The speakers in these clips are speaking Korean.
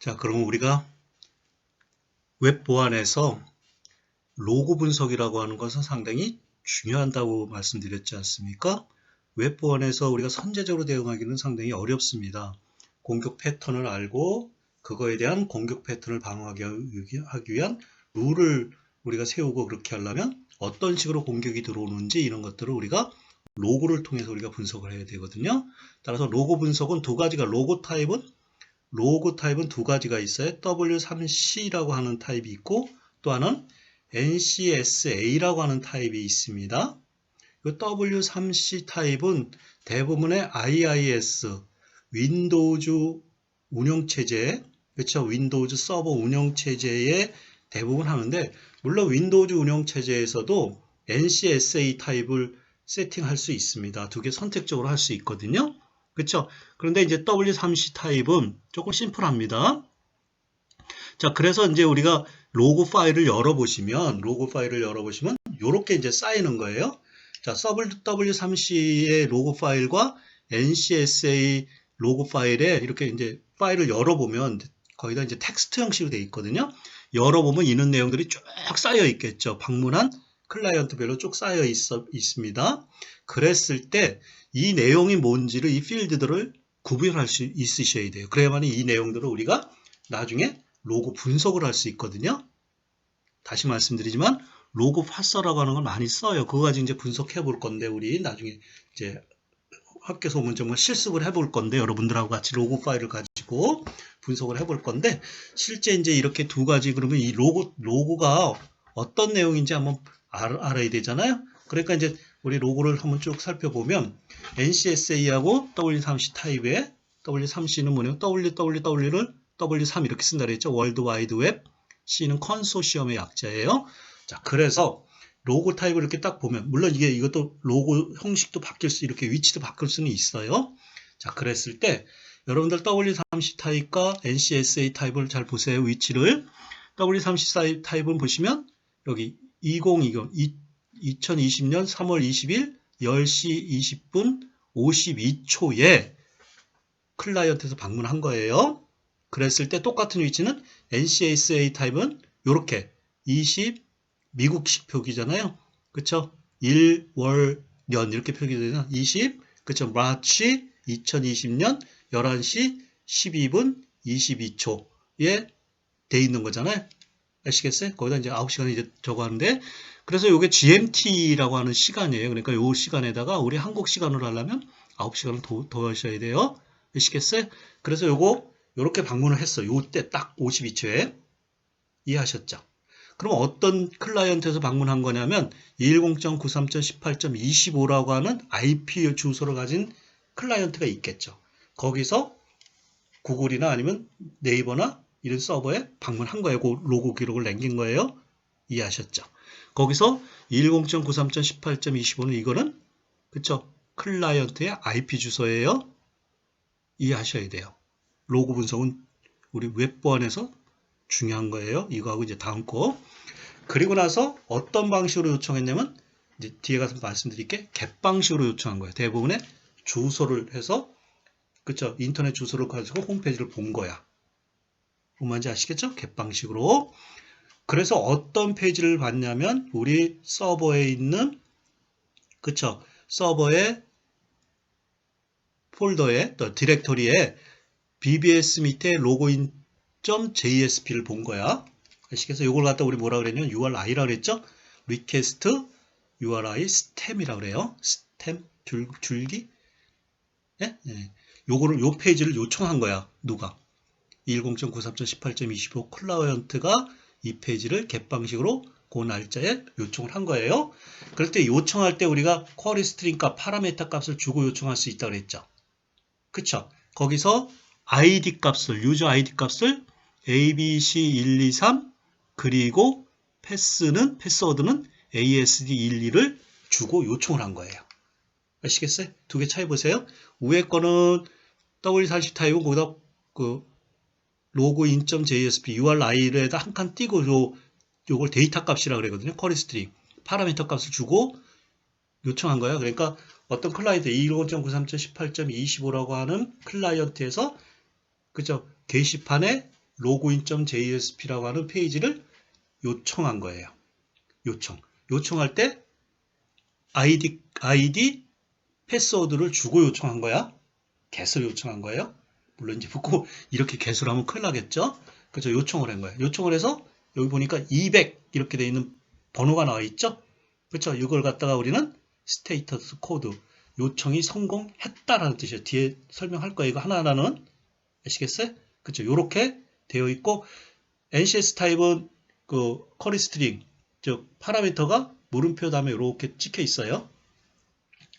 자, 그럼 우리가 웹 보안에서 로고 분석이라고 하는 것은 상당히 중요하다고 말씀드렸지 않습니까? 웹 보안에서 우리가 선제적으로 대응하기는 상당히 어렵습니다. 공격 패턴을 알고 그거에 대한 공격 패턴을 방어하기 위한 룰을 우리가 세우고 그렇게 하려면 어떤 식으로 공격이 들어오는지 이런 것들을 우리가 로고를 통해서 우리가 분석을 해야 되거든요. 따라서 로고 분석은 두 가지가 로고 타입은 두 가지가 있어요. W3C라고 하는 타입이 있고 또 하나는 NCSA라고 하는 타입이 있습니다. 이 W3C 타입은 대부분의 IIS, 윈도우즈 운영체제, 그렇죠? 윈도우즈 서버 운영체제에 대부분 하는데, 물론 윈도우즈 운영체제에서도 NCSA 타입을 세팅할 수 있습니다. 두 개 선택적으로 할 수 있거든요. 그렇죠? 그런데 이제 W3C 타입은 조금 심플합니다. 자, 그래서 이제 우리가 로고 파일을 열어보시면 이렇게 이제 쌓이는 거예요. 자, W3C의 로고 파일과 NCSA 로고 파일에 이렇게 이제 파일을 열어보면 거기다 이제 텍스트 형식으로 되어 있거든요. 열어보면 이런 내용들이 쭉 쌓여 있겠죠. 방문한 클라이언트별로 쭉 쌓여 있습니다. 그랬을 때 이 내용이 뭔지를 이 필드들을 구분할 수 있으셔야 돼요. 그래야만 이 내용들을 우리가 나중에 로고 분석을 할 수 있거든요. 다시 말씀드리지만 로고 파서라고 하는 걸 많이 써요. 그거 가지고 이제 분석해 볼 건데 우리 나중에 이제 학교에서 오면 정말 실습을 해 볼 건데 여러분들하고 같이 로고 파일을 가지고 분석을 해 볼 건데 실제 이제 이렇게 두 가지 그러면 이 로고가 어떤 내용인지 한번 알아야 되잖아요. 그러니까 이제 우리 로고를 한번 쭉 살펴보면 NCSA하고 W3C 타입의 W3C는 뭐냐면 www를 W3 이렇게 쓴다 그랬죠. 월드 와이드 웹, C는 컨소시엄의 약자예요. 자, 그래서 로고 타입을 이렇게 딱 보면 물론 이것도 로고 형식도 이렇게 위치도 바뀔 수는 있어요. 자, 그랬을 때 여러분들 W3C 타입과 NCSA 타입을 잘 보세요. 위치를 W3C 타입은 보시면 여기 2020년 3월 20일 10시 20분 52초에 클라이언트에서 방문한 거예요. 그랬을 때 똑같은 위치는 NCSA 타입은 이렇게 미국식 표기잖아요. 그쵸? 1, 월, 년 이렇게 표기되잖아요. 20, 그쵸? 마치 2020년 11시 12분 22초에 돼 있는 거잖아요. 아시겠어요? 거기다 이제 9시간에 이제 저거 하는데 그래서 이게 GMT라고 하는 시간이에요. 그러니까 이 시간에다가 우리 한국 시간으로 하려면 9시간을 더 하셔야 돼요. 아시겠어요? 그래서 요렇게 방문을 했어. 요때 딱 52초에. 이해하셨죠? 그럼 어떤 클라이언트에서 방문한 거냐면 210.93.18.25라고 하는 IP 주소를 가진 클라이언트가 있겠죠. 거기서 구글이나 아니면 네이버나 이런 서버에 방문한 거예요. 그 로고 기록을 남긴 거예요. 이해하셨죠? 거기서 210.93.18.25는 이거는 그쵸? 클라이언트의 IP 주소예요. 이해하셔야 돼요. 로고 분석은 우리 웹 보안에서 중요한 거예요. 이거하고 이제 다음 거. 그리고 나서 어떤 방식으로 요청했냐면 이제 뒤에 가서 말씀드릴게. 겟 방식으로 요청한 거예요. 대부분의 주소를 해서 그쵸? 인터넷 주소를 가지고 홈페이지를 본 거야. 뭔 말인지 아시겠죠? 겟 방식으로. 그래서 어떤 페이지를 봤냐면 우리 서버에 있는 그쵸? 서버의 폴더에 또 디렉토리에 BBS 밑에 로그인.jsp를 본 거야. 아시겠어요? 이걸 갖다 우리 뭐라 그랬냐면 URI라 그랬죠? 리퀘스트 URI 스템이라 그래요. 스템 줄기? 예? 예. 요 페이지를 요청한 거야. 누가? 10.93.18.25 클라이언트가 이 페이지를 겟 방식으로 그 날짜에 요청을 한 거예요. 그럴 때 요청할 때 우리가 쿼리 스트링 값, 파라미터 값을 주고 요청할 수 있다고 그랬죠. 그쵸? 거기서 ID 값을, 유저 ID 값을 ABC123 그리고 패스워드는 ASD12를 주고 요청을 한 거예요. 아시겠어요? 두 개 차이 보세요. 위에 거는 W40 타입은 거기다 그 login.jsp URI에다 한 칸 띄고 요걸 데이터 값이라 그러거든요. 쿼리 스트링. 파라미터 값을 주고 요청한 거야. 그러니까 어떤 클라이언트 215.93.18.25라고 하는 클라이언트에서 그죠? 게시판에 login.jsp라고 하는 페이지를 요청한 거예요. 요청할 때 아이디 패스워드를 주고 요청한 거야. get을 요청한 거예요. 물론 이제 붙고 이렇게 get을 하면 큰일 나겠죠. 그래서 요청을 한 거예요. 요청을 해서 여기 보니까 200 이렇게 되어 있는 번호가 나와 있죠. 그렇죠. 이걸 갖다가 우리는 스테이터스 코드 요청이 성공했다라는 뜻이에요. 뒤에 설명할 거예요. 이거 하나하나는 아시겠어요? 그렇죠. 이렇게 되어 있고 NCS 타입은 그 쿼리 스트링 즉 파라미터가 물음표 다음에 이렇게 찍혀 있어요.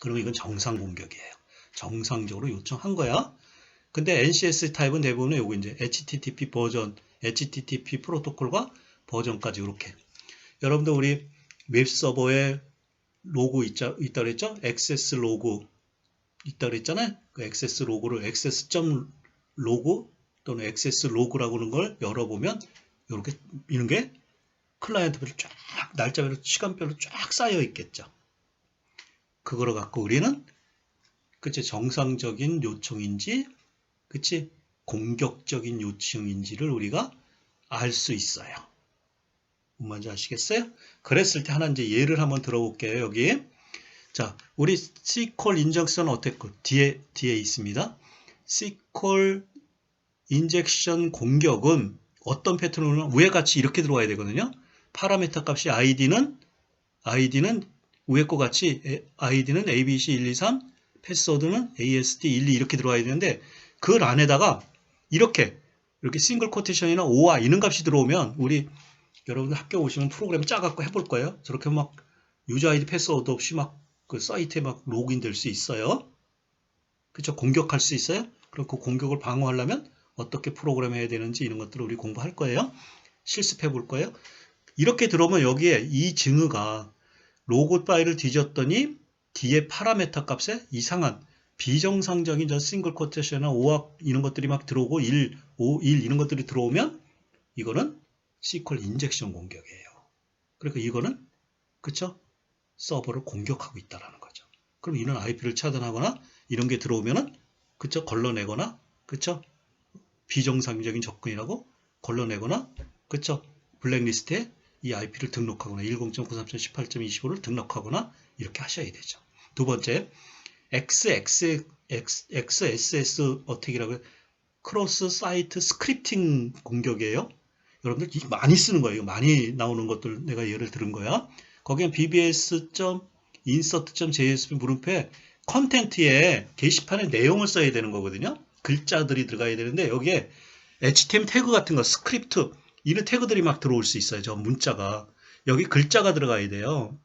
그러면 이건 정상 공격이에요. 정상적으로 요청한 거야. 근데 NCS 타입은 대부분 요거 이제 HTTP 버전, HTTP 프로토콜과 버전까지 이렇게. 여러분들 우리 웹 서버에 로고 있다 그랬죠? 액세스 로고 있다 그랬잖아요. 그 액세스 로고를 access.log 또는 액세스 로그라고 하는 걸 열어보면 이렇게 이런 게 클라이언트별로 쫙 날짜별로 시간별로 쫙 쌓여 있겠죠. 그거를 갖고 우리는 그치 정상적인 요청인지 그치 공격적인 요청인지를 우리가 알 수 있어요. 뭔 말인지 아시겠어요? 그랬을 때 하나 이제 예를 한번 들어볼게요. 여기 자 우리 SQL 인젝션 어택 뒤에 있습니다. SQL 인젝션 공격은 어떤 패턴으로 위에 같이 이렇게 들어와야 되거든요. 파라미터 값이 아이디는 위에 거 같이 아이디는 abc123 패스워드는 asd12 이렇게 들어와야 되는데 그 안에다가 이렇게 싱글 코테이션이나 or 이런 값이 들어오면 우리 여러분들 학교 오시면 프로그램 짜갖고 해볼 거예요. 저렇게 막 유저 아이디 패스워드 없이 막 그 사이트에 막 로그인 될 수 있어요. 그렇죠? 공격할 수 있어요. 그럼 그 공격을 방어하려면 어떻게 프로그램 해야 되는지 이런 것들을 우리 공부할 거예요. 실습해 볼 거예요. 이렇게 들어오면 여기에 이 증거가 로그 파일을 뒤졌더니 뒤에 파라메터 값에 이상한 비정상적인 저 싱글 코테이션이나 오악 이런 것들이 막 들어오고 1, 5, 1 이런 것들이 들어오면 이거는 SQL 인젝션 공격이에요. 그러니까 이거는 그쵸? 서버를 공격하고 있다라는 거죠. 그럼 이런 IP를 차단하거나 이런 게 들어오면은 그쵸? 걸러내거나 그쵸? 비정상적인 접근이라고 걸러내거나 그쵸? 블랙리스트에 이 IP를 등록하거나 10.93.18.25를 등록하거나 이렇게 하셔야 되죠. 두 번째 XSS 어택이라고 해요. 크로스 사이트 스크립팅 공격이에요. 여러분들 많이 쓰는 거예요. 많이 나오는 것들 내가 예를 들은 거야. 거기엔 bbs.insert.jsp 물음표에 컨텐트에 게시판에 내용을 써야 되는 거거든요. 글자들이 들어가야 되는데 여기에 HTML 태그 같은 거 스크립트 이런 태그들이 막 들어올 수 있어요. 저 문자가 여기 글자가 들어가야 돼요.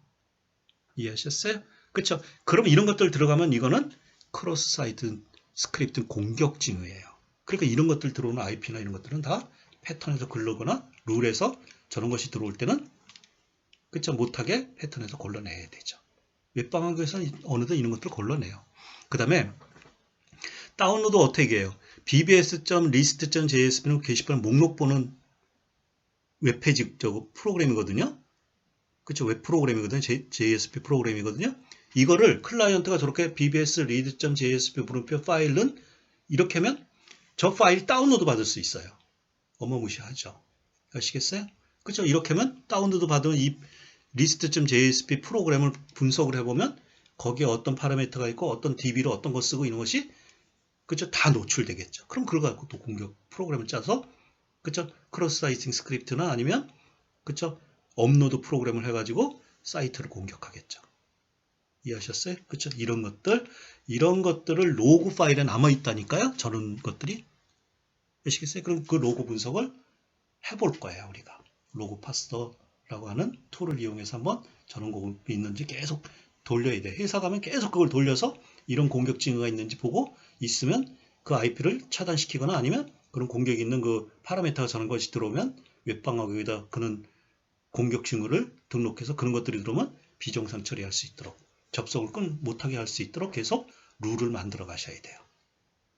이해하셨어요? 그렇죠? 그럼 이런 것들 들어가면 이거는 크로스 사이트 스크립트 공격 징후예요. 그러니까 이런 것들 들어오는 IP나 이런 것들은 다 패턴에서 걸르거나 룰에서 저런 것이 들어올 때는 그쵸 못하게 패턴에서 걸러내야 되죠. 웹방학에서 어느덧 이런 것들을 걸러내요. 그 다음에 다운로드 어떻게 해요? bbs.list.jsp는 게시판 목록 보는 웹페이지 저거 프로그램이거든요. 그쵸 웹 프로그램이거든요. JSP 프로그램이거든요. 이거를 클라이언트가 저렇게 bbs read.jsp 물음표 파일은 이렇게 하면 저 파일 다운로드 받을 수 있어요. 어마무시하죠. 아시겠어요? 그쵸 이렇게 하면 다운로드 받으면 이 list.jsp 프로그램을 분석을 해보면 거기에 어떤 파라미터가 있고 어떤 DB로 어떤 거 쓰고 이런 것이 그쵸 다 노출되겠죠. 그럼 그걸 갖고 또 공격 프로그램을 짜서 그쵸 크로스 사이팅 스크립트나 아니면 그쵸 업로드 프로그램을 해가지고 사이트를 공격하겠죠. 이해하셨어요? 그쵸 이런 것들을 로그 파일에 남아 있다니까요. 저런 것들이 아시겠어요? 그럼 그 로그 분석을 해볼 거예요. 우리가 로그 파스터라고 하는 툴을 이용해서 한번 저런 거 있는지 계속 돌려야 돼. 회사 가면 계속 그걸 돌려서 이런 공격 징후가 있는지 보고 있으면 그 IP를 차단시키거나 아니면 그런 공격이 있는 그 파라미터가 저런 것이 들어오면 웹방어기에다 그런 공격 징후를 등록해서 그런 것들이 들어오면 비정상 처리할 수 있도록 접속을 못하게 할 수 있도록 계속 룰을 만들어 가셔야 돼요.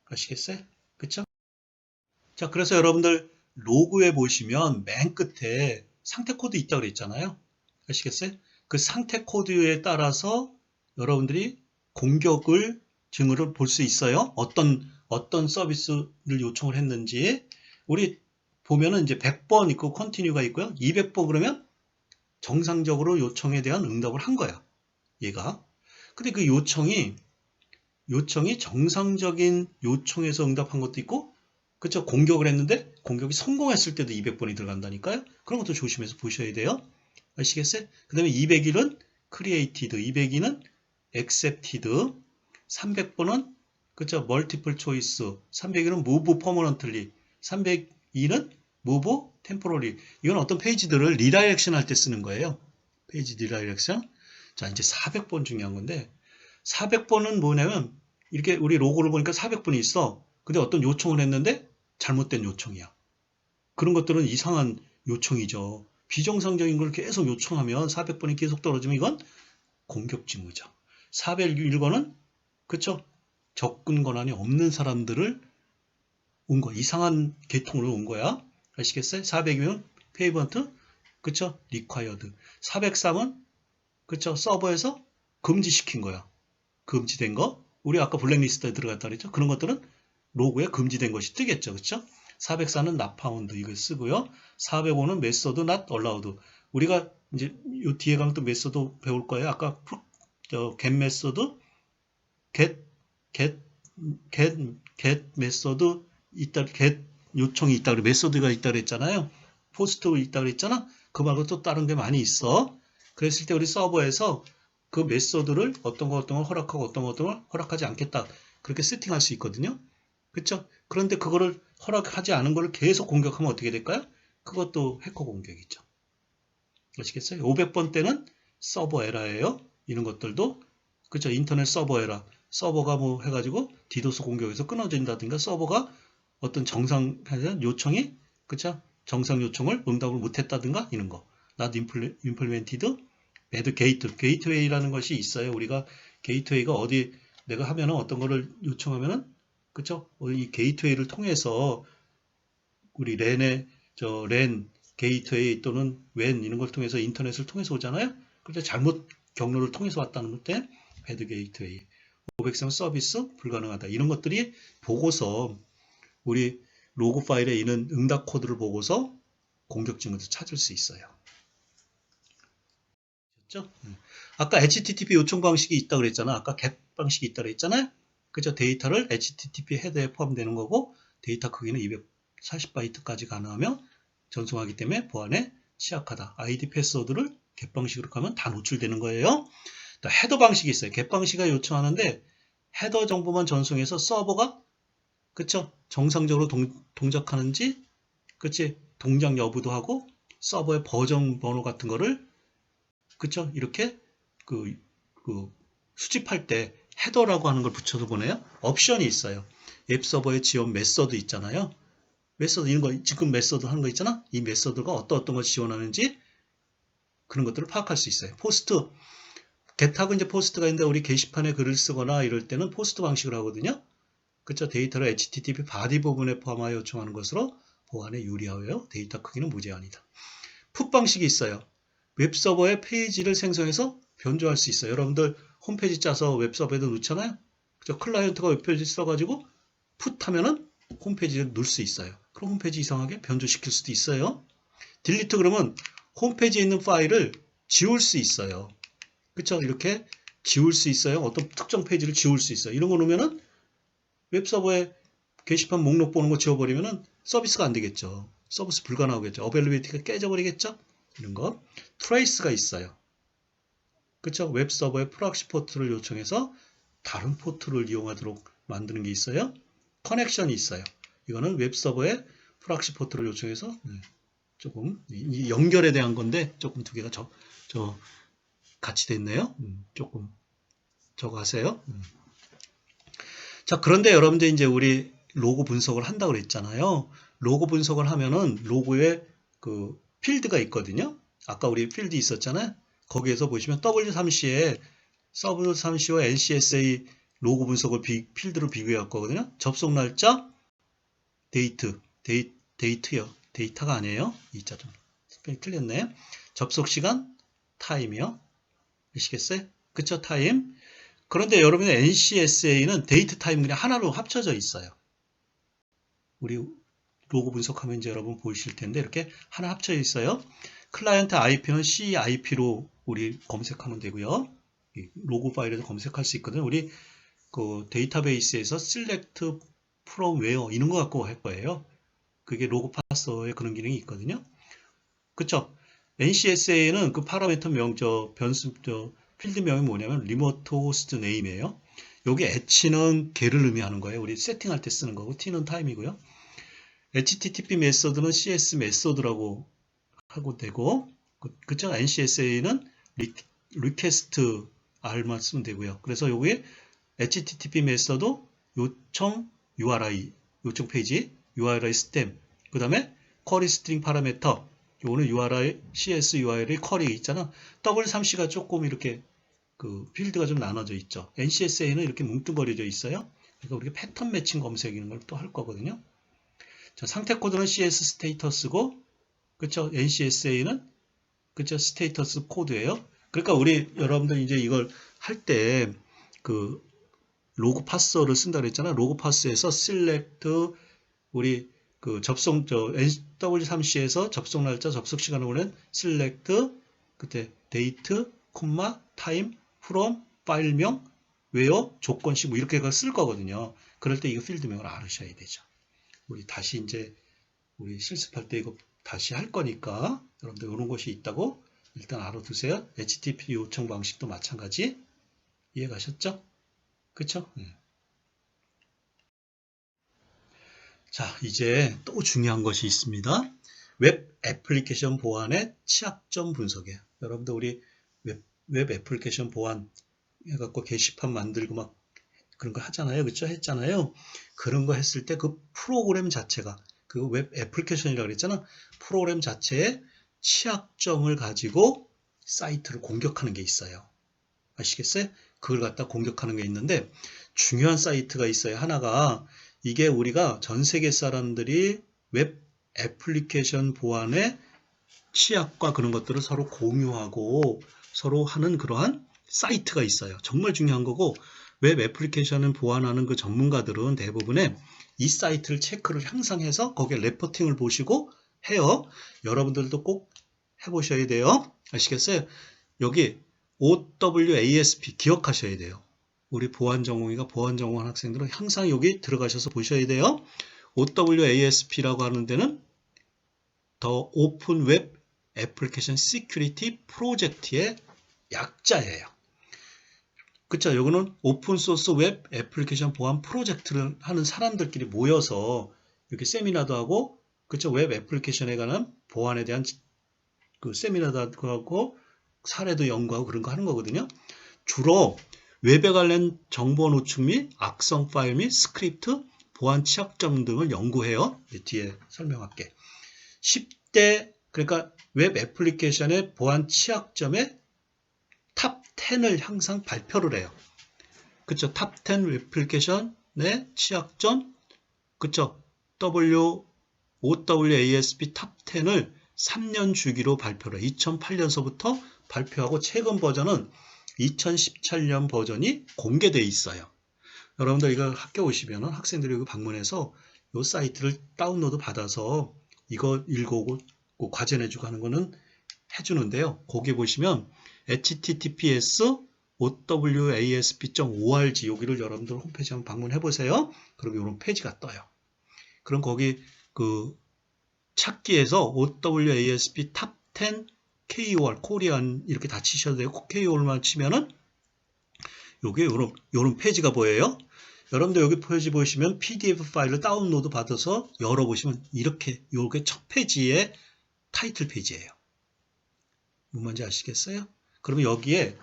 아시겠어요? 그쵸? 자, 그래서 여러분들 로그에 보시면 맨 끝에 상태 코드 있다고 그랬잖아요. 아시겠어요? 그 상태 코드에 따라서 여러분들이 공격을 증거를 볼 수 있어요. 어떤 서비스를 요청을 했는지 우리 보면은 이제 100번 있고 컨티뉴가 있고요. 200번 그러면 정상적으로 요청에 대한 응답을 한 거야. 얘가. 근데 그 요청이 정상적인 요청에서 응답한 것도 있고, 그쵸? 공격을 했는데 공격이 성공했을 때도 200번이 들어간다니까요. 그런 것도 조심해서 보셔야 돼요. 아시겠어요? 그 다음에 201은 created, 202는 accepted, 300번은 그쵸? multiple choice, 301은 move permanently, 302는 move temporarily. 이건 어떤 페이지들을 리다이렉션 할 때 쓰는 거예요. 페이지 리다이렉션. 자, 이제 400번 중요한 건데, 400번은 뭐냐면 이렇게 우리 로고를 보니까 400번이 있어. 근데 어떤 요청을 했는데 잘못된 요청이야. 그런 것들은 이상한 요청이죠. 비정상적인 걸 계속 요청하면 400번이 계속 떨어지면 이건 공격 징후죠. 401번은 그쵸? 접근 권한이 없는 사람들을 온 거, 이상한 계통으로 온 거야. 아시겠어요? 402는 페이먼트, 그쵸? 리콰이어드. 403은 그쵸? 서버에서 금지시킨 거야. 금지된 거. 우리 아까 블랙리스트에 들어갔다 그랬죠? 그런 것들은 로고에 금지된 것이 뜨겠죠. 그쵸? 404는 not found 이걸 쓰고요. 405는 method not allowed. 우리가 이제 요 뒤에 가면 또 메소드 배울 거예요. 아까 get method, get method 있다, get 요청이 있다, 메소드가 있다 그랬잖아요. 포스트 있다 그랬잖아. 그 말고 또 다른 게 많이 있어. 그랬을 때 우리 서버에서 그 메소드를 어떤 걸 허락하고 어떤 걸 허락하지 않겠다. 그렇게 세팅할 수 있거든요. 그렇죠? 그런데 그거를 허락하지 않은 걸 계속 공격하면 어떻게 될까요? 그것도 해커 공격이죠. 아시겠어요? 500번 때는 서버 에러예요. 이런 것들도 그렇죠? 인터넷 서버 에러. 서버가 뭐 해가지고 디도스 공격에서 끊어진다든가 서버가 어떤 정상 요청이 그렇죠? 정상 요청을 응답을 못했다든가 이런 거. not implemented, bad 게이트웨이라는 것이 있어요. 우리가 게이트웨이가 어디 내가 하면은 어떤 거를 요청하면은 그렇죠? 이 게이트웨이를 통해서 우리 랜의 랜 게이트웨이 또는 웬 이런 걸 통해서 인터넷을 통해서 오잖아요. 그런데 잘못 경로를 통해서 왔다는 때 배드 게이트웨이, 고백성 서비스 불가능하다. 이런 것들이 보고서 우리 로그 파일에 있는 응답 코드를 보고서 공격 징후를 찾을 수 있어요. 그렇죠? 아까 HTTP 요청 방식이 있다고 그랬잖아. 아까 get 방식이 있다고 그랬잖아요. 그죠? 데이터를 HTTP 헤더에 포함되는 거고 데이터 크기는 240바이트까지 가능하며 전송하기 때문에 보안에 취약하다. ID 패스워드를 get 방식으로 가면 다 노출되는 거예요. 헤더 방식이 있어요. get 방식이 요청하는데 헤더 정보만 전송해서 서버가 그쵸? 정상적으로 동작하는지 그치? 동작 여부도 하고 서버의 버전 번호 같은 거를 그쵸? 이렇게 그 수집할 때 헤더라고 하는 걸 붙여서 보내요. 옵션이 있어요. 웹 서버의 지원 메서드 있잖아요. 메서드 이런 거 지금 메서드 하는 거 있잖아. 이 메서드가 어떤 걸 지원하는지 그런 것들을 파악할 수 있어요. 포스트 get하고 이제 포스트가 있는데 우리 게시판에 글을 쓰거나 이럴 때는 포스트 방식으로 하거든요. 그쵸? 데이터를 HTTP 바디 부분에 포함하여 요청하는 것으로 보안에 유리하여 데이터 크기는 무제한이다. 풋 방식이 있어요. 웹서버의 페이지를 생성해서 변조할 수 있어요. 여러분들 홈페이지 짜서 웹서버에도 넣잖아요. 그죠? 클라이언트가 웹페이지 써가지고 풋 하면은 홈페이지를 넣을 수 있어요. 그럼 홈페이지 이상하게 변조시킬 수도 있어요. 딜리트 그러면 홈페이지에 있는 파일을 지울 수 있어요. 그쵸? 이렇게 지울 수 있어요. 어떤 특정 페이지를 지울 수 있어요. 이런 거 놓으면은 웹서버에 게시판 목록 보는 거 지워버리면은 서비스가 안 되겠죠. 서비스 불가능하겠죠. 어벨리비티가 깨져버리겠죠. 이런 거. 트레이스가 있어요. 그쵸? 웹서버에 프락시 포트를 요청해서 다른 포트를 이용하도록 만드는 게 있어요. 커넥션이 있어요. 이거는 웹서버에 프락시 포트를 요청해서 조금 이 연결에 대한 건데 조금 두 개가 같이 됐네요. 조금 저거 하세요. 자, 그런데 여러분들 이제 우리 로고 분석을 한다고 그랬잖아요. 로고 분석을 하면은 로고에 그 필드가 있거든요. 아까 우리 필드 있었잖아요. 거기에서 보시면 W3C에 W3C와 NCSA 로고 분석을 필드로 비교해 할 거거든요. 접속 날짜, 데이트요. 데이터가 아니에요. 이자 좀 스펠 틀렸네. 접속 시간, 타임이요. 아시겠어요? 그쵸? 타임. 그런데 여러분의 NCSA는 데이트 타임 그냥 하나로 합쳐져 있어요. 우리 로고 분석하면 이제 여러분 보이실 텐데 이렇게 하나 합쳐 있어요. 클라이언트 IP는 CIP로 우리 검색하면 되고요. 로고 파일에서 검색할 수 있거든요. 우리 그 데이터베이스에서 select from where 이런 거 갖고 할 거예요. 그게 로고 파서에 그런 기능이 있거든요. 그쵸? NCSA는 그 파라미터 변수, 필드명이 뭐냐면 리모트 호스트 네임이에요. 여기 H는 개를 의미하는 거예요. 우리 세팅할 때 쓰는 거고, T는 타임이고요. HTTP 메소드는 CS 메소드라고 하고 되고, 그쵸? NCSA는 리퀘스트 R만 쓰면 되고요. 그래서 여기 HTTP 메소드 요청 URI, 요청 페이지, URI 스템, 그 다음에 쿼리 스트링 파라미터, 요거는 URI, CS URI 쿼리 있잖아. W3C가 조금 이렇게 그 필드가 좀 나눠져 있죠. NCSA는 이렇게 뭉뚱거려져 있어요. 그러니까 우리가 패턴 매칭 검색 이런 걸 또 할 거거든요. 자, 상태 코드는 CS 스테이터스고, 그쵸? NCSA는 그쵸? 스테이터스 코드예요. 그러니까 우리 여러분들 이제 이걸 할 때 그 로그 파서를 쓴다 그랬잖아. 로그 파서에서 select 우리 그 접속 W3C에서 접속 날짜, 접속 시간을 보낸 select 그때 date, time, from, 파일명, where, 조건식 뭐 이렇게 쓸 거거든요. 그럴 때 이거 필드명을 알으셔야 되죠. 우리 다시 이제 우리 실습할 때 이거 다시 할 거니까 여러분들 이런 것이 있다고 일단 알아두세요. HTTP 요청 방식도 마찬가지. 이해 가셨죠? 그쵸? 자, 이제 또 중요한 것이 있습니다. 웹 애플리케이션 보안의 취약점 분석이에요. 여러분들 우리 웹 애플리케이션 보안 해갖고 게시판 만들고 막 그런 거 하잖아요. 그쵸? 했잖아요. 그런 거 했을 때 그 프로그램 자체가 그 웹 애플리케이션이라고 그랬잖아. 프로그램 자체의 취약점을 가지고 사이트를 공격하는 게 있어요. 아시겠어요? 그걸 갖다 공격하는 게 있는데 중요한 사이트가 있어요. 하나가 이게 우리가 전 세계 사람들이 웹 애플리케이션 보안의 취약과 그런 것들을 서로 공유하고 서로 하는 그러한 사이트가 있어요. 정말 중요한 거고 웹 애플리케이션을 보안하는 그 전문가들은 대부분의 이 사이트를 체크를 항상 해서 거기에 레포팅을 보시고 해요. 여러분들도 꼭 해보셔야 돼요. 아시겠어요? 여기 OWASP 기억하셔야 돼요. 우리 보안 전공의가 보안 전공한 학생들은 항상 여기 들어가셔서 보셔야 돼요. OWASP라고 하는 데는 더 오픈 웹 애플리케이션 시큐리티 프로젝트의 약자예요. 그쵸? 요거는 오픈 소스 웹 애플리케이션 보안 프로젝트를 하는 사람들끼리 모여서 이렇게 세미나도 하고, 그쵸? 웹 애플리케이션에 관한 보안에 대한 그 세미나도 하고, 사례도 연구하고 그런 거 하는 거거든요. 주로 웹에 관련 정보 노출 및 악성 파일 및 스크립트, 보안 취약점 등을 연구해요. 뒤에 설명할게. 10대, 그러니까 웹 애플리케이션의 보안 취약점의 탑 10을 항상 발표를 해요. 그쵸? 탑 10 애플리케이션의 취약점, 그쵸? OWASP 탑 10을 3년 주기로 발표를 해요. 2008년서부터 발표하고 최근 버전은 2017년 버전이 공개되어 있어요. 여러분들 이거 학교 오시면 학생들이 여기 방문해서 이 사이트를 다운로드 받아서 이거 읽어오고 과제 내주고 하는 거는 해주는데요. 거기 보시면 https owasp.org 여기를 여러분들 홈페이지 한번 방문해 보세요. 그러면 이런 페이지가 떠요. 그럼 거기 그 찾기에서 OWASP 탑 10 KOR 코리안 이렇게 다 치셔도 되고 KOR만 치면은 요게 요런 페이지가 보여요. 여러분들 여기 페이지 보시면 PDF 파일을 다운로드 받아서 열어보시면 이렇게 요게 첫 페이지의 타이틀 페이지예요. 뭔 말인지 아시겠어요? 그러면 여기에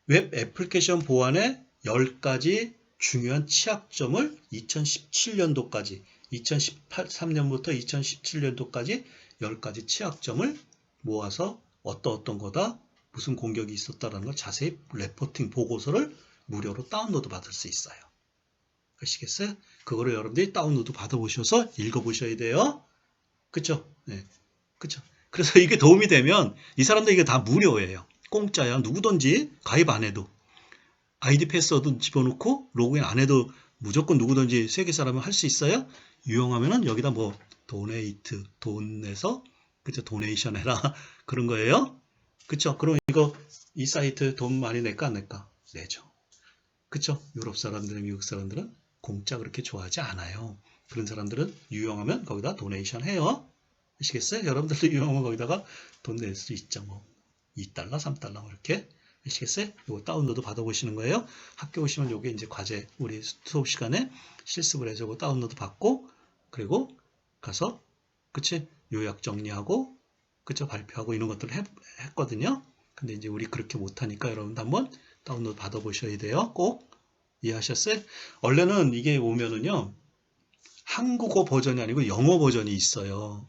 웹 애플리케이션 보안의 10가지 중요한 취약점을 2017년도까지 2013년부터 2017년도까지 10가지 취약점을 모아서 어떤 거다 무슨 공격이 있었다라는 걸 자세히 레포팅 보고서를 무료로 다운로드 받을 수 있어요. 아시겠어요? 그거를 여러분들이 다운로드 받아보셔서 읽어보셔야 돼요. 그쵸? 네. 그쵸? 그래서 이게 도움이 되면 이 사람들 이게 다 무료예요. 공짜야. 누구든지 가입 안 해도. 아이디 패스워드 집어넣고 로그인 안 해도 무조건 누구든지 세계 사람은 할 수 있어요. 유용하면은 여기다 뭐 donate, 돈 내서, 그쵸? 도네이션 해라. 그런 거예요. 그쵸? 그럼 이거, 이 사이트 돈 많이 낼까, 안 낼까? 내죠. 그쵸? 유럽 사람들은, 미국 사람들은 공짜 그렇게 좋아하지 않아요. 그런 사람들은 유용하면 거기다 도네이션 해요. 아시겠어요? 여러분들도 유용하면 거기다가 돈 낼 수 있죠. 뭐 2달러, 3달러 뭐 이렇게. 아시겠어요? 이거 다운로드 받아보시는 거예요. 학교 오시면 요게 이제 과제, 우리 수업 시간에 실습을 해서 이거 다운로드 받고, 그리고 가서, 그치? 요약 정리하고, 그쵸? 발표하고 이런 것들을 했거든요. 근데 이제 우리 그렇게 못하니까 여러분도 한번 다운로드 받아보셔야 돼요. 꼭. 이해하셨어요? 원래는 이게 오면은요, 한국어 버전이 아니고 영어 버전이 있어요.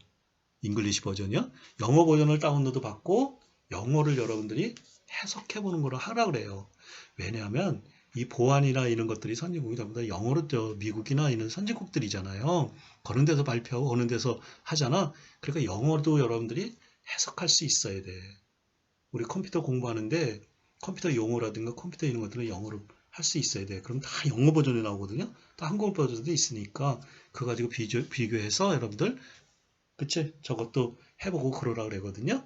잉글리시 버전이요. 영어 버전을 다운로드 받고 영어를 여러분들이 해석해 보는 걸 하라 그래요. 왜냐하면 이 보안이나 이런 것들이 선진국이 전부 다 영어로 미국이나 이런 선진국들이잖아요. 그런 데서 발표하고 그런 데서 하잖아. 그러니까 영어도 여러분들이 해석할 수 있어야 돼. 우리 컴퓨터 공부하는데 컴퓨터 용어라든가 컴퓨터 이런 것들은 영어로 할 수 있어야 돼. 그럼 다 영어 버전이 나오거든요. 다 한국어 버전도 있으니까 그거 가지고 비교해서 여러분들 그치? 저것도 해보고 그러라 그러거든요.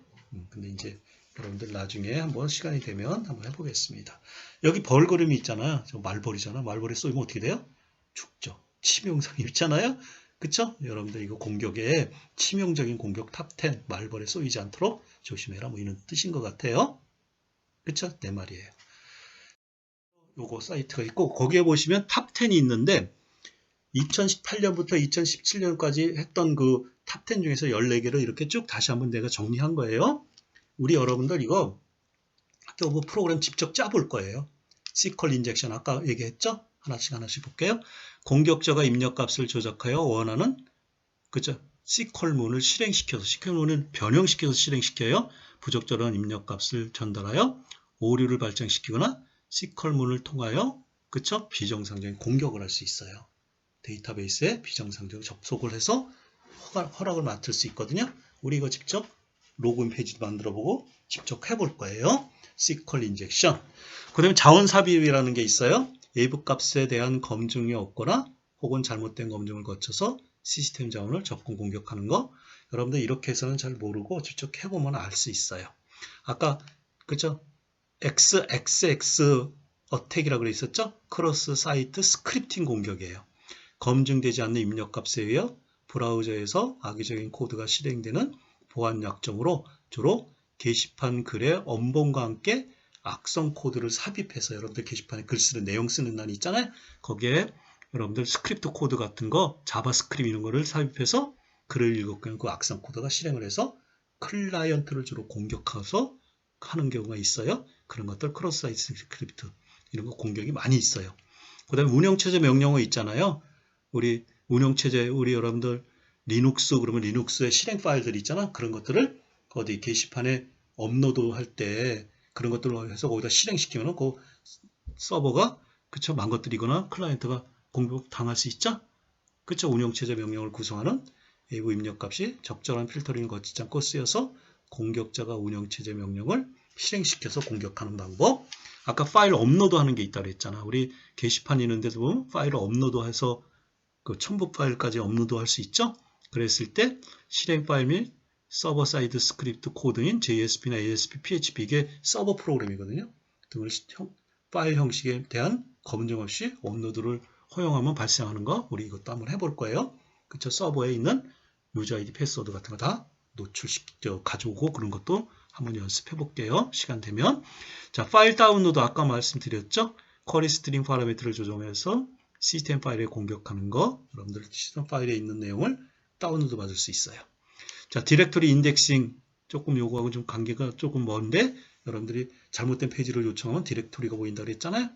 근데 이제 여러분들 나중에 한번 시간이 되면 한번 해보겠습니다. 여기 벌거름이 있잖아요. 저 말벌이잖아. 말벌이 쏘이면 어떻게 돼요? 죽죠. 치명상이 있잖아요. 그쵸? 여러분들 이거 공격에 치명적인 공격 탑10 말벌에 쏘이지 않도록 조심해라. 뭐 이런 뜻인 것 같아요. 그쵸? 내 말이에요. 요거 사이트가 있고 거기에 보시면 탑10이 있는데 2018년부터 2017년까지 했던 그 탑10 중에서 14개를 이렇게 쭉 다시 한번 내가 정리한 거예요. 우리 여러분들 이거 학교 프로그램 직접 짜볼 거예요. SQL 인젝션 아까 얘기했죠? 하나씩 볼게요. 공격자가 입력값을 조작하여 원하는 그죠? SQL문을 실행시켜서 SQL문을 변형시켜서 실행시켜요. 부적절한 입력값을 전달하여 오류를 발생시키거나 SQL문을 통하여 그쵸? 비정상적인 공격을 할 수 있어요. 데이터베이스에 비정상적으로 접속을 해서 허락을 맡을 수 있거든요. 우리 이거 직접 로그인 페이지도 만들어보고 직접 해볼 거예요. SQL 인젝션. 그 다음에 자원삽입이라는 게 있어요. 외부 값에 대한 검증이 없거나 혹은 잘못된 검증을 거쳐서 시스템 자원을 접근 공격하는 거. 여러분들 이렇게 해서는 잘 모르고 직접 해보면 알 수 있어요. 아까 그죠? XXX 어택이라고 그랬었죠? 크로스 사이트 스크립팅 공격이에요. 검증되지 않는 입력값에 의해 브라우저에서 악의적인 코드가 실행되는 보안 약점으로 주로 게시판 글의 언본과 함께 악성 코드를 삽입해서 여러분들 게시판에 글 쓰는 내용 쓰는 날 있잖아요. 거기에 여러분들 스크립트 코드 같은 거 자바스크립트 이런 거를 삽입해서 글을 읽었고 그 악성 코드가 실행을 해서 클라이언트를 주로 공격해서 하는 경우가 있어요. 그런 것들 크로스 사이트 스크립트 이런 거 공격이 많이 있어요. 그 다음에 운영체제 명령어 있잖아요. 우리 운영체제, 우리 여러분들 리눅스 그러면 리눅스의 실행 파일들 있잖아. 그런 것들을 어디 게시판에 업로드 할 때 그런 것들을 해서 거기다 실행시키면 그 서버가 그쵸 망가뜨리거나 클라이언트가 공격 당할 수 있죠. 그쵸 운영체제 명령을 구성하는 외부 입력값이 적절한 필터링을 거치지 않고 쓰여서 공격자가 운영체제 명령을 실행시켜서 공격하는 방법. 아까 파일 업로드하는 게 있다고 했잖아. 우리 게시판 있는 데도 보면 파일을 업로드해서 그 첨부 파일까지 업로드할 수 있죠. 그랬을 때 실행 파일 및 서버 사이드 스크립트 코드인 JSP나 ASP, PHP 이게 서버 프로그램이거든요. 등을 파일 형식에 대한 검증 없이 업로드를 허용하면 발생하는 거 우리 이것도 한번 해볼 거예요. 그쵸 서버에 있는 유저 아이디 패스워드 같은 거 다 노출시켜 가져오고 그런 것도 한번 연습해 볼게요. 시간 되면. 자, 파일 다운로드 아까 말씀드렸죠? 쿼리 스트링 파라미터를 조정해서 시스템 파일에 공격하는 거 여러분들 시스템 파일에 있는 내용을 다운로드 받을 수 있어요. 자, 디렉토리 인덱싱 조금 요거하고 좀 관계가 조금 먼데 여러분들이 잘못된 페이지를 요청하면 디렉토리가 보인다 그랬잖아요.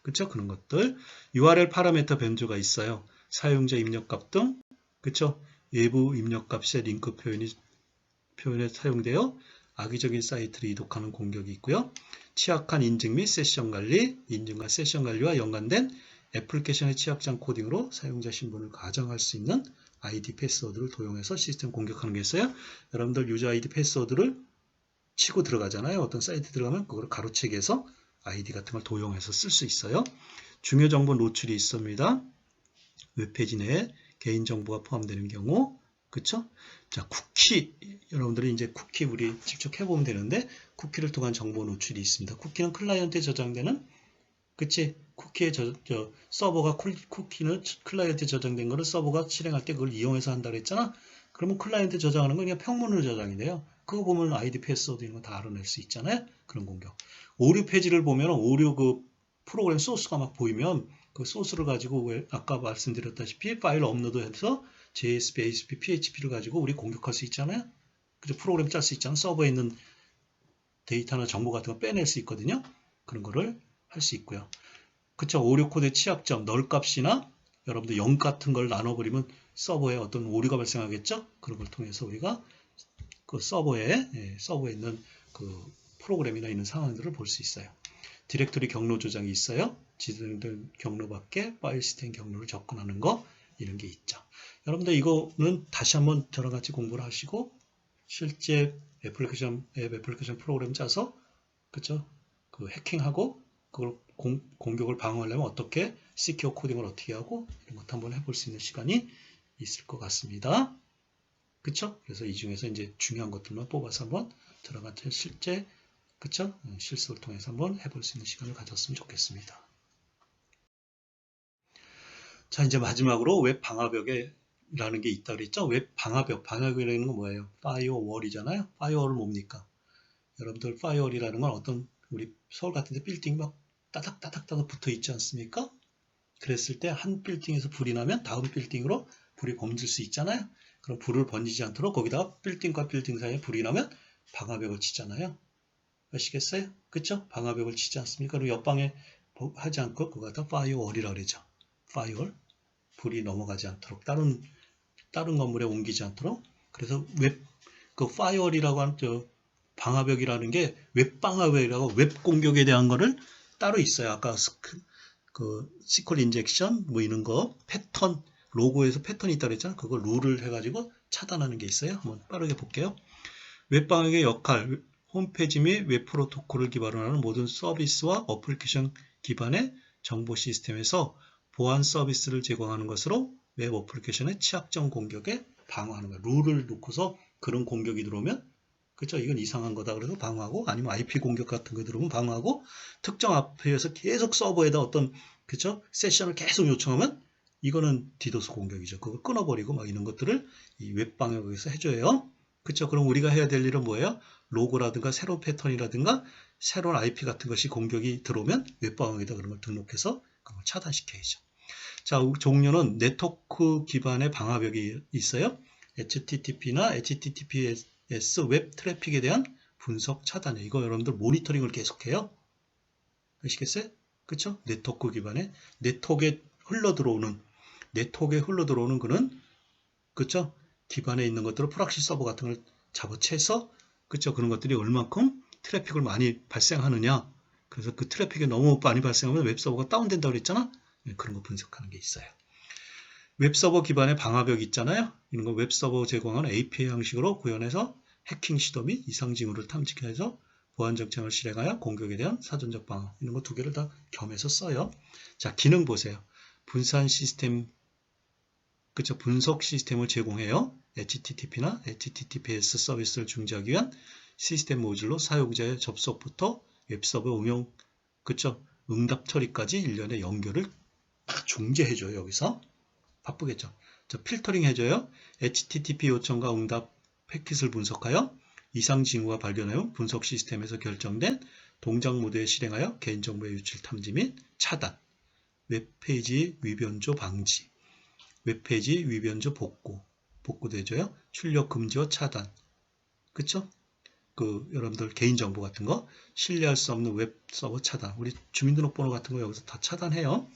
그쵸? 그런 것들. URL 파라미터 변조가 있어요. 사용자 입력값 등 그쵸? 외부 입력값의 링크 표현에 사용되어 악의적인 사이트를 이독하는 공격이 있고요. 취약한 인증 및 세션 관리, 인증과 세션 관리와 연관된 애플리케이션의 취약장 코딩으로 사용자 신분을 가정할 수 있는 아이디 패스워드를 도용해서 시스템 공격하는 게 있어요. 여러분들 유저 아이디 패스워드를 치고 들어가잖아요. 어떤 사이트 들어가면 그걸 가로채기 해서 아이디 같은 걸 도용해서 쓸 수 있어요. 중요 정보 노출이 있습니다. 웹페이지 내에 개인정보가 포함되는 경우 그쵸? 자, 쿠키. 여러분들이 이제 쿠키 우리 직접 해보면 되는데, 쿠키를 통한 정보 노출이 있습니다. 쿠키는 클라이언트에 저장되는, 그치? 쿠키의 서버가 쿠키는 클라이언트에 저장된 거를 서버가 실행할 때 그걸 이용해서 한다고 했잖아? 그러면 클라이언트에 저장하는 건 그냥 평문으로 저장이 돼요. 그거 보면 아이디 패스워드 이런 거 다 알아낼 수 있잖아요? 그런 공격. 오류 페이지를 보면 오류 그 프로그램 소스가 막 보이면 그 소스를 가지고 아까 말씀드렸다시피 파일 업로드해서 JS, ASP, PHP를 가지고 우리 공격할 수 있잖아요. 그죠? 프로그램 짤 수 있잖아요. 서버에 있는 데이터나 정보 같은 거 빼낼 수 있거든요. 그런 거를 할 수 있고요. 그쵸? 오류 코드의 취약점, 널 값이나 여러분들 0 같은 걸 나눠버리면 서버에 어떤 오류가 발생하겠죠? 그런 걸 통해서 우리가 그 서버에 있는 그 프로그램이나 있는 상황들을 볼 수 있어요. 디렉토리 경로 조작이 있어요. 지정된 경로 밖에 파일 시스템 경로를 접근하는 거 이런 게 있죠. 여러분들 이거는 다시 한번 저랑 같이 공부를 하시고 실제 앱 애플리케이션 프로그램 짜서 그쵸? 그 해킹하고 그걸 공격을 방어하려면 어떻게 시큐어 코딩을 어떻게 하고 이런 것도 한번 해볼 수 있는 시간이 있을 것 같습니다. 그쵸? 그래서 이 중에서 이제 중요한 것들만 뽑아서 한번 저랑 같이 실제 그쵸? 실습을 통해서 한번 해볼 수 있는 시간을 가졌으면 좋겠습니다. 자, 이제 마지막으로 웹 방화벽이라는 게 있다 그랬죠? 웹 방화벽, 방화벽이라는 건 뭐예요? 파이어월이잖아요? 파이어월은 뭡니까? 여러분들 파이어월이라는 건 어떤 우리 서울 같은 데 빌딩 막 따닥따닥따닥 붙어 있지 않습니까? 그랬을 때 한 빌딩에서 불이 나면 다음 빌딩으로 불이 번질 수 있잖아요? 그럼 불을 번지지 않도록 거기다가 빌딩과 빌딩 사이에 불이 나면 방화벽을 치잖아요? 아시겠어요? 그쵸? 방화벽을 치지 않습니까? 그리고 옆방에 하지 않고 그거 갖다 파이어월이라고 그러죠. 파이어월. 불이 넘어가지 않도록 다른 건물에 옮기지 않도록. 그래서 그 파이어월이라고 하는 방화벽이라는 게 웹방화벽이라고 웹 공격에 대한 거를 따로 있어요. 아까 그 SQL 인젝션 뭐 이런 거 패턴 로고에서 패턴이 있다고 했잖아요. 그걸 룰을 해가지고 차단하는 게 있어요. 한번 빠르게 볼게요. 웹방역의 역할, 홈페이지 및 웹 프로토콜을 기반으로 하는 모든 서비스와 어플리케이션 기반의 정보 시스템에서 보안 서비스를 제공하는 것으로 웹 어플리케이션의 취약점 공격에 방어하는 거예요. 룰을 놓고서 그런 공격이 들어오면 그렇죠? 이건 이상한 거다 그래서 방어하고 아니면 IP 공격 같은 거 들어오면 방어하고 특정 API에서 계속 서버에다 어떤 그렇죠? 세션을 계속 요청하면 이거는 디도스 공격이죠. 그거 끊어버리고 막 이런 것들을 이 웹 방역에서 해줘요. 그렇죠? 그럼 우리가 해야 될 일은 뭐예요? 로고라든가 새로운 패턴이라든가 새로운 IP 같은 것이 공격이 들어오면 웹방역에다 그런 걸 등록해서 그걸 차단시켜야죠. 자, 종류는 네트워크 기반의 방화벽이 있어요. HTTP나 HTTPS 웹 트래픽에 대한 분석 차단이에요. 이거 여러분들 모니터링을 계속해요. 아시겠어요? 그렇죠? 네트워크 기반의 네트워크에 흘러들어오는 그는 그렇죠? 기반에 있는 것들을 프락시 서버 같은 걸 잡아채서 그렇죠? 그런 것들이 얼만큼 트래픽을 많이 발생하느냐. 그래서 그 트래픽이 너무 많이 발생하면 웹서버가 다운된다고 그랬잖아. 그런 거 분석하는 게 있어요. 웹서버 기반의 방화벽 있잖아요. 이런 거 웹서버 제공하는 API 형식으로 구현해서 해킹 시도 및 이상 징후를 탐지해서 보안 정책을 실행하여 공격에 대한 사전적 방어. 이런 거 두 개를 다 겸해서 써요. 자, 기능 보세요. 분산 시스템 그쵸? 분석 시스템을 제공해요. HTTP나 HTTPS 서비스를 중지하기 위한 시스템 모듈로 사용자의 접속부터 웹서버 응용, 그쵸? 응답 처리까지 일련의 연결을 다 중재해줘요. 여기서. 바쁘겠죠? 자, 필터링 해줘요. HTTP 요청과 응답 패킷을 분석하여 이상 징후가 발견하여 분석 시스템에서 결정된 동작 모드에 실행하여 개인정보의 유출 탐지 및 차단, 웹페이지 위변조 방지, 웹페이지 위변조 복구도 해줘요. 출력 금지와 차단. 그쵸? 그 여러분들 개인정보 같은 거 신뢰할 수 없는 웹 서버 차단. 우리 주민등록번호 같은 거 여기서 다 차단해요.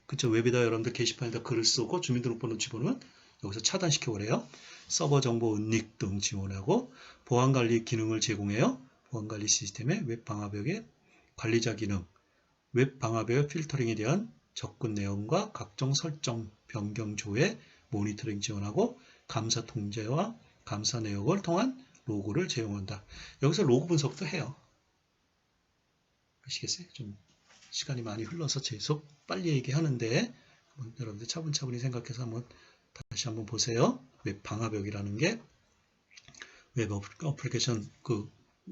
그쵸? 웹에다 여러분들 게시판에다 글을 쓰고 주민등록번호 집어넣으면 여기서 차단시켜 버려요. 서버 정보 은닉 등 지원하고 보안관리 기능을 제공해요. 보안관리 시스템의 웹 방화벽의 관리자 기능, 웹 방화벽의 필터링에 대한 접근 내용과 각종 설정 변경 조회 모니터링 지원하고 감사 통제와 감사 내역을 통한 로고를 제공한다. 여기서 로고 분석도 해요. 아시겠어요? 좀 시간이 많이 흘러서 계속 빨리 얘기하는데 여러분들 차분차분히 생각해서 다시 한번 보세요. 웹 방화벽이라는 게 웹 어플리케이션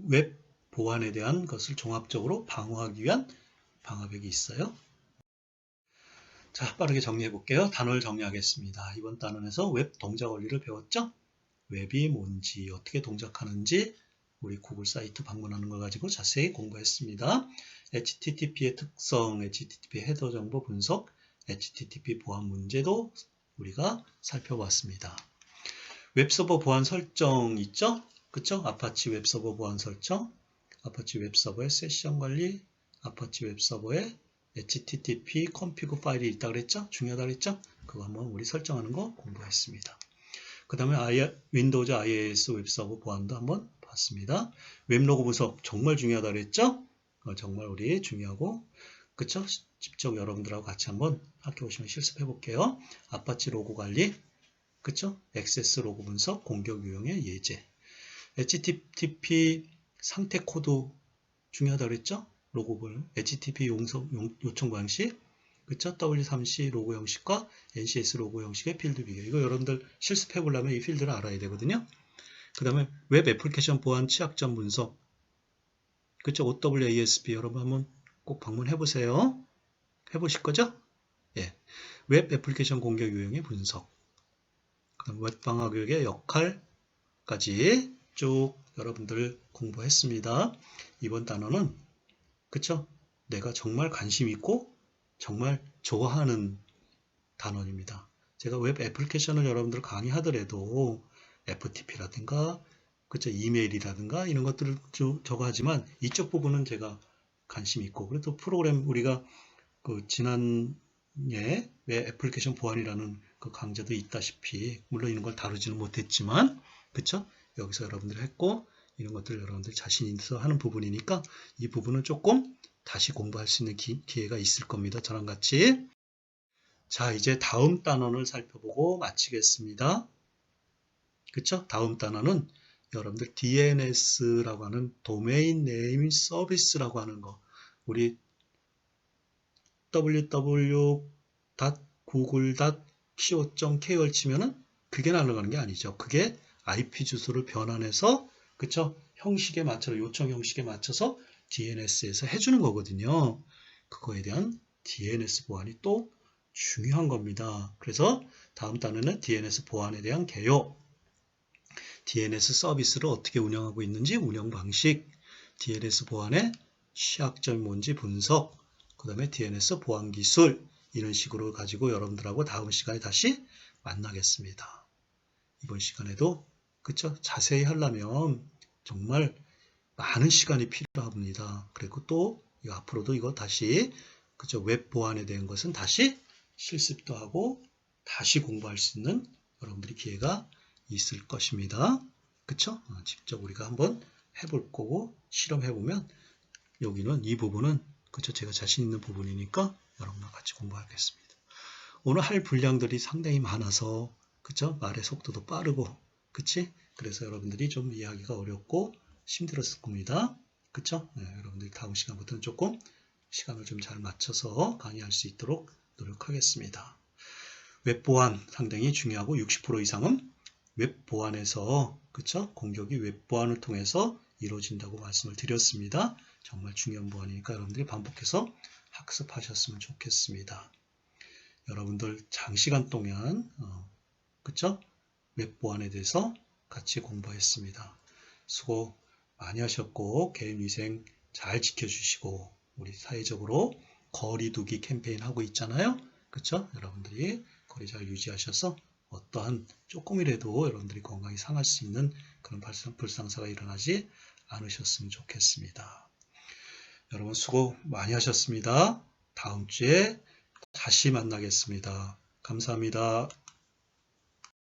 웹 보안에 대한 것을 종합적으로 방어하기 위한 방화벽이 있어요. 자, 빠르게 정리해 볼게요. 단어를 정리하겠습니다. 이번 단원에서 웹 동작 원리를 배웠죠? 웹이 뭔지, 어떻게 동작하는지 우리 구글 사이트 방문하는 걸 가지고 자세히 공부했습니다. HTTP의 특성, HTTP 헤더 정보 분석, HTTP 보안 문제도 우리가 살펴봤습니다. 웹서버 보안 설정 있죠? 그쵸? 아파치 웹서버 보안 설정, 아파치 웹서버의 세션 관리, 아파치 웹서버의 HTTP config 파일이 있다고 그랬죠? 중요하다고 그랬죠? 그거 한번 우리 설정하는 거 공부했습니다. 그 다음에 윈도우즈 IIS 웹서버 보안도 한번 봤습니다. 웹로그 분석 정말 중요하다고 그랬죠? 정말 우리 중요하고, 그쵸? 직접 여러분들하고 같이 한번 학교 오시면 실습해 볼게요. 아파치 로고 관리, 그쵸? 액세스 로그 분석, 공격 유형의 예제. HTTP 상태 코드 중요하다고 그랬죠? 로고볼, HTTP 요청 방식, 그쵸? W3C 로고 형식과 NCS 로고 형식의 필드 비교. 이거 여러분들 실습해 보려면 이 필드를 알아야 되거든요. 그 다음에 웹 애플리케이션 보안 취약점 분석. 그쵸? OWASP 여러분 한번 꼭 방문해 보세요. 해보실 거죠? 예. 웹 애플리케이션 공격 유형의 분석. 그 다음 웹 방화 교육의 역할까지 쭉 여러분들 공부했습니다. 이번 단어는 그쵸? 내가 정말 관심 있고 정말 좋아하는 단원입니다. 제가 웹 애플리케이션을 여러분들 강의하더라도 FTP라든가 그쵸? 이메일이라든가 이런 것들을 저거 하지만 이쪽 부분은 제가 관심 있고 그래도 프로그램 우리가 지난해 웹 애플리케이션 보안이라는 그 강좌도 있다시피 물론 이런 걸 다루지는 못했지만 그쵸? 여기서 여러분들이 했고 이런 것들을 여러분들 자신 있어 하는 부분이니까 이 부분은 조금 다시 공부할 수 있는 기회가 있을 겁니다. 저랑 같이. 자, 이제 다음 단원을 살펴보고 마치겠습니다. 그쵸? 다음 단원은 여러분들 DNS라고 하는 도메인 네임 서비스라고 하는 거. 우리 www.google.co.kr 치면은 그게 날아가는 게 아니죠. 그게 IP 주소를 변환해서 그쵸? 형식에 맞춰서 요청 형식에 맞춰서 DNS에서 해주는 거거든요. 그거에 대한 DNS 보안이 또 중요한 겁니다. 그래서 다음 단에는 DNS 보안에 대한 개요, DNS 서비스를 어떻게 운영하고 있는지 운영 방식, DNS 보안의 취약점이 뭔지 분석, 그 다음에 DNS 보안 기술 이런 식으로 가지고 여러분들하고 다음 시간에 다시 만나겠습니다. 이번 시간에도 그쵸? 자세히 하려면 정말 많은 시간이 필요합니다. 그리고 또 앞으로도 이거 다시 그쵸? 웹 보안에 대한 것은 다시 실습도 하고 다시 공부할 수 있는 여러분들이 기회가 있을 것입니다. 그쵸? 직접 우리가 한번 해볼 거고 실험해보면 여기는 이 부분은 그쵸? 제가 자신 있는 부분이니까 여러분과 같이 공부하겠습니다. 오늘 할 분량들이 상당히 많아서 그쵸? 말의 속도도 빠르고 그치? 그래서 여러분들이 좀 이해하기가 어렵고 힘들었을 겁니다. 그쵸? 네, 여러분들이 다음 시간부터는 조금 시간을 좀 잘 맞춰서 강의할 수 있도록 노력하겠습니다. 웹 보안 상당히 중요하고 60% 이상은 웹 보안에서 그쵸? 공격이 웹 보안을 통해서 이루어진다고 말씀을 드렸습니다. 정말 중요한 보안이니까 여러분들이 반복해서 학습하셨으면 좋겠습니다. 여러분들 장시간 동안 그쵸? 웹 보안에 대해서 같이 공부했습니다. 수고 많이 하셨고 개인위생 잘 지켜주시고 우리 사회적으로 거리두기 캠페인 하고 있잖아요. 그쵸? 여러분들이 거리 잘 유지하셔서 어떠한 조금이라도 여러분들이 건강이 상할 수 있는 그런 불상사가 일어나지 않으셨으면 좋겠습니다. 여러분 수고 많이 하셨습니다. 다음 주에 다시 만나겠습니다. 감사합니다.